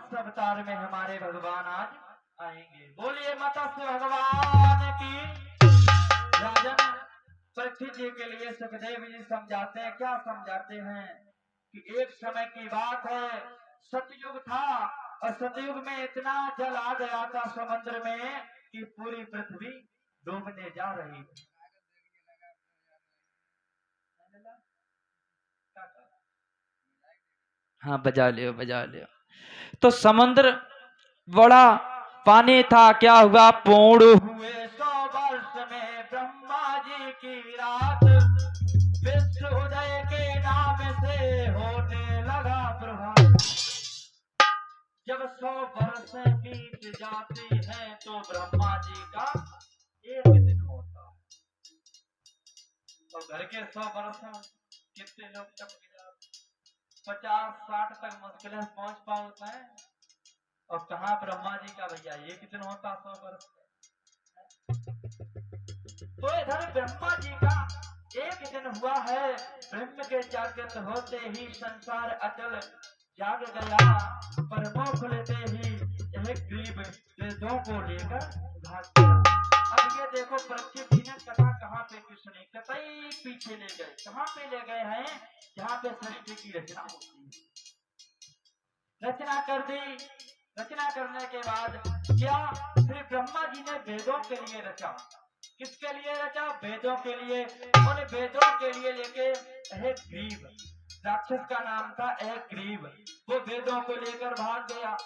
मत्स्य अवतार में हमारे भगवान आज आएंगे। बोलिए मत्स्य भगवान की। राजन परीक्षित जी के लिए सुखदेव जी समझाते हैं, क्या समझाते हैं कि एक समय की बात है, सतयुग था और सतयुग में इतना जल आ गया था समुद्र में कि पूरी पृथ्वी डूबने जा रही थी। हाँ बजा लियो बजा लियो। तो समुद्र बड़ा पानी था, क्या हुआ, पूर्ण हुए 100 वर्ष में ब्रह्मा जी की रात, विश्व उदय के नाम से होने लगा प्रभात। जब 100 वर्ष बीत जाते हैं तो ब्रह्मा जी का एक दिन होता है। और घर के 100 वर्ष कितने लोग तक 50-60 तक मुश्किल पहुंच पाते हैं, और कहा ब्रह्मा जी का भैया एक दिन होता 100 वर्ष। तो इधर ब्रह्मा जी का एक दिन हुआ है। ब्रह्म के जागृत होते ही संसार अचल जाग गया, पर मुंह खुलते ही एक गरीब वेदों को लेकर भाग गया। अब ये देखो परीक्षित जी ने कथा कहाँ पे कृष्ण ने कतई पीछे ले गए, कहाँ पे ले गए हैं, जहाँ पे सृष्टि की रचना होती है। रचना कर दी, रचना करने के बाद क्या श्री ब्रह्मा जी ने वेदों के लिए रचा। किसके लिए रचा, वेदों के लिए। उन वेदों के लिए लेके एक ग्रीव राक्षस का नाम था, एक ग्रीव, वो वेदों को लेकर भाग गया।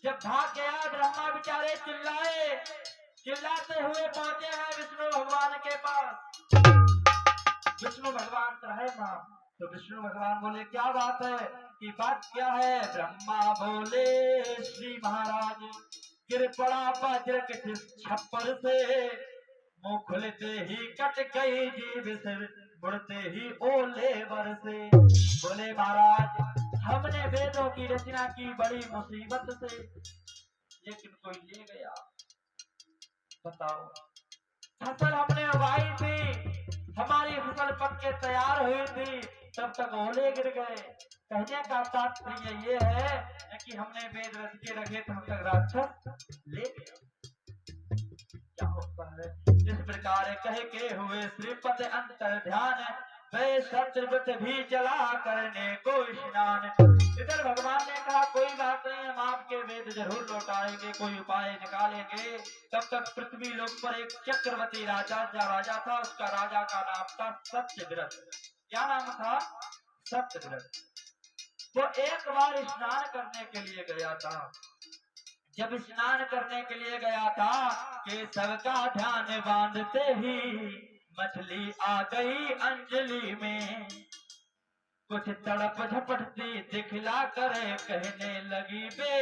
जब भाग गया ब्रह्मा बेचारे चिल्लाए, चिल्लाते हुए पहुंचे हैं विष्णु भगवान के पास। विष्णु भगवान कहे मां, तो विष्णु भगवान बोले क्या बात है, कि बात क्या है। ब्रह्मा बोले श्री महाराज, गिर पड़ा वज्र के छप्पर से, मुंह खुलते ही कट गई जीभ से, मुड़ते ही ओले बरसे। बोले महाराज हमने वेदों की रचना की बड़ी मुसीबत से, लेकिन कोई ले गया। बताओ, फसल हमने उगाई थी, हमारी फसल पक के तैयार हुई थी, तब तक ओले गिर गए। कहने का तात्पर्य ये है कि हमने वेद रच के रखे, तब तक राक्षस ले गया। क्या होता है इस प्रकार कह के हुए श्रीपद अंतर ध्यान, वे शत्रुवत भी चला करने को स्नान। इधर भगवान ने कहा कोई बात नहीं, हम आपके वेद जरूर लौटाएंगे, कोई उपाय निकालेंगे। तब तक पृथ्वी लोक पर एक चक्रवर्ती राजा था, उसका राजा का नाम था सत्यव्रत। क्या नाम था, सत्यव्रत। वो एक बार स्नान करने के लिए गया था। जब स्नान करने के लिए गया था कि सबका ध्यान बांधते ही मछली आ गई अंजलि में, कुछ तड़प झपटती दिखला करे कहने लगी बे।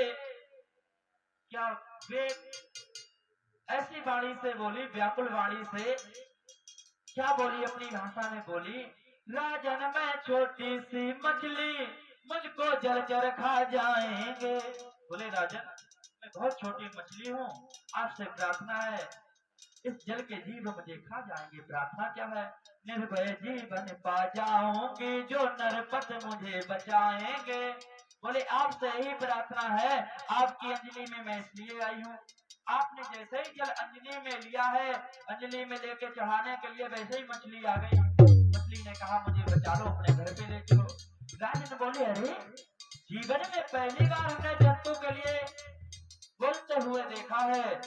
क्या बे ऐसी वाणी से बोली, व्याकुल वाणी से क्या बोली, अपनी भाषा में बोली, राजन मैं छोटी सी मछली, मुझको जलचर खा जाएंगे। बोले राजन मैं बहुत छोटी मछली हूँ, आपसे प्रार्थना है इस जल के जीव मुझे खा जाएंगे। प्रार्थना क्या है, निर्भय जीवन पा जाऊंगी, जो नरपत मुझे बचाएंगे। बोले आपसे ही प्रार्थना है, आपकी अंजलि में मैं इसलिए आई हूँ, आपने जैसे ही जल अंजलि में लिया है, अंजलि में लेके चढ़ाने के लिए वैसे ही मछली आ गई। मछली ने कहा मुझे बचा लो, अपने घर पे ले चलो। राजन बोले अरे जीवन में पहली बार हमने जंतु के लिए बोलते हुए देखा है।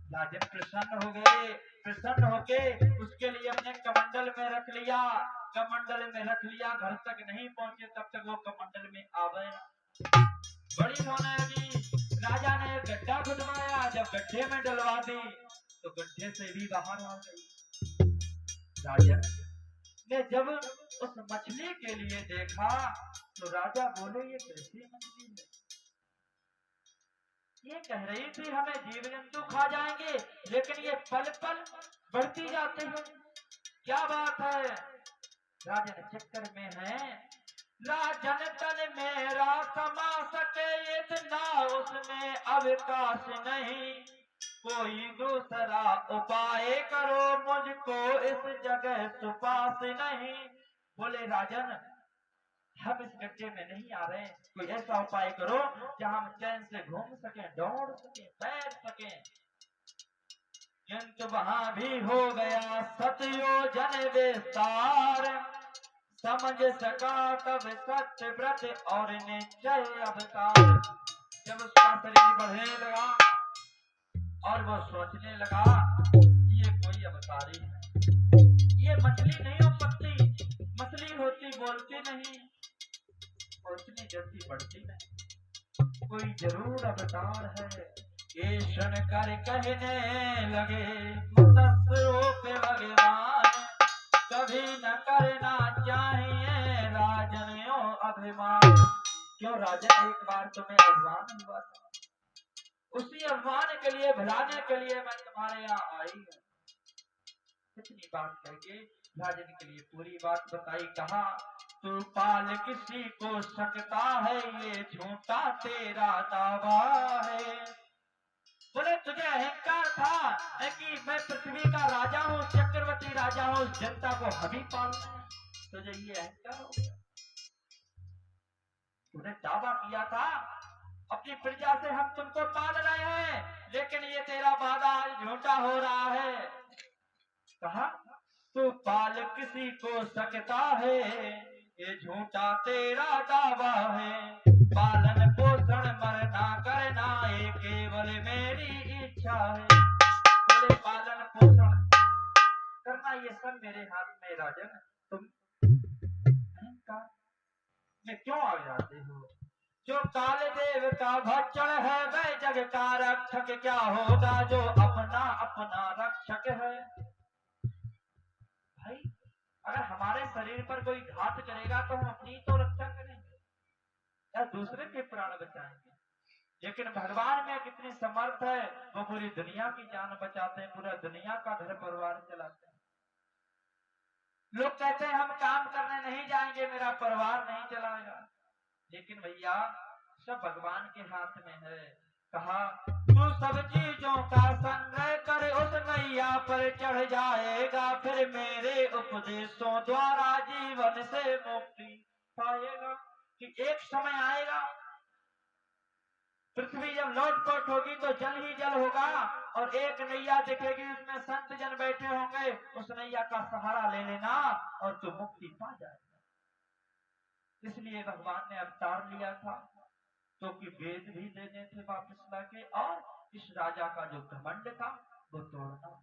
राजन प्रसन्न हो गए, प्रसन्न होके उसके लिए अपने कमंडल में रख लिया, कमंडल में रख लिया। घर तक नहीं पहुंचे तब तक वो कमंडल में आ गए। बड़ी होने लगी, राजा ने गड्ढा खुदवाया, जब गड्ढे में डलवा दी तो गड्ढे से भी बाहर आ गई। राजा ने जब उस मछली के लिए देखा तो राजा बोले ये कैसी मछली है, ये कह रही थी हमें जीव जंतु खा जाएंगे, लेकिन ये पल पल बढ़ती जाती है, क्या बात है। राजन चक्कर में है, राजन तन मेरा समा सके इतना उसमें अवकाश नहीं, कोई दूसरा उपाय करो मुझको इस जगह सुपास नहीं। बोले राजन हम इस गड्ढे में नहीं आ रहे, कोई ऐसा उपाय करो जहां हम चैन से घूम सकें, दौड़ सकें, बैठ सकें। किंतु वहां भी हो गया सतयोजन विस्तार, समझ सका तब सत्य व्रत और निश्चय अवतार। जब उसका शरीर बढ़ने लगा और वो सोचने लगा ये कोई अवतारी है, ये मछली नहीं हो सकती, मछली होती बोलती नहीं, सोचने जैसी बढ़ती नहीं, कोई जरूर अवतार है। ये सुन कर कहने लगे मत्स्य भगवान, कभी न करना चाहिए राजनियों अभिमान। क्यों राजन, एक बार तुम्हें अभिमान हुआ था, उसी अभिमान के लिए भुलाने के लिए मैं तुम्हारे यहाँ आई हूँ। इतनी बात करके राजन के लिए पूरी बात बताई। कहा तू पाल किसी को सकता है, ये झूठा तेरा दावा है। बोले तुझे अहंकार था कि मैं पृथ्वी का राजा हूँ, चक्रवर्ती राजा हूँ, जनता को हमी पालना है, तुझे ये अहंकार हो गया। तूने दावा किया था अपनी प्रजा से हम तुमको पाल रहे हैं, लेकिन ये तेरा वादा आज झूठा हो रहा है। कहा तू पाल किसी को सकता है, ये झूठा तेरा दावा है। पालन पोषण मरना करना ये केवल मेरी इच्छा है। बोले पालन पोषण करना ये सब मेरे हाथ में राजन, तुम अहंकार में क्यों आ जाते हो? जो काल देव का भक्षण है वह जग का रक्षक क्या होगा जो अपना अपना रक्षक है। भाई अगर हमारे शरीर पर कोई घात करेगा तो हम अपनी तो रक्षा करेंगे या दूसरे के प्राण बचाएंगे, लेकिन भगवान में कितनी समर्थ है, वो पूरी दुनिया की जान बचाते हैं, पूरा दुनिया का घर परिवार चलाते हैं। लोग कहते हैं हम काम करने नहीं जाएंगे, मेरा परिवार नहीं चलाएगा, लेकिन भैया सब भगवान के हाथ में है। कहा तू सब चीजों का संग्रह कर, उस नैया पर चढ़ जाएगा, फिर मेरे उपदेशों द्वारा जीवन से मुक्ति पाएगा। कि एक समय आएगा पृथ्वी जब लौटपोट होगी तो जल ही जल होगा, और एक नैया दिखेगी उसमें संत जन बैठे होंगे, उस नैया का सहारा ले लेना और तू मुक्ति पा जाएगा। इसलिए भगवान ने अवतार लिया था, तो कि वेद भी देने थे वापस लाके, और इस राजा का जो घमंड था वो तोड़ना था।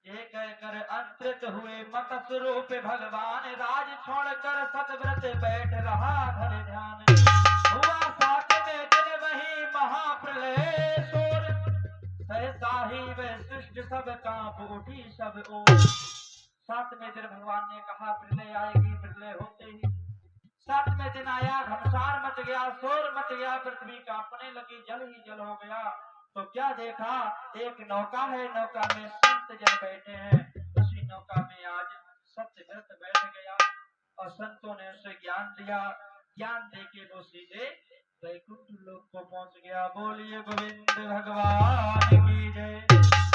ये कहकर अंतरित हुए मत्स्य रूप भगवान, राज छोड़कर सतव्रत बैठ रहा घर ध्यान। हुआ सातवें दिन वही महाप्रलय शोर, सहसा ही वह सृष्टि सब कांप उठी सब ओर। सातवें दिन भगवान ने कहा प्रलय आएगी, प्रलय होते ही सातवें दिन आया, घमसार मच गया, शोर मच गया, पृथ्वी कांपने लगी, जल ही जल हो गया। तो क्या देखा, एक नौका है, नौका में संत जन बैठे हैं, उसी नौका में आज सत्यव्रत बैठ गया और संतों ने उसे ज्ञान दिया, ज्ञान देके वो सीधे वैकुंठ लोक को पहुंच गया। बोलिए गोविंद भगवान की जय।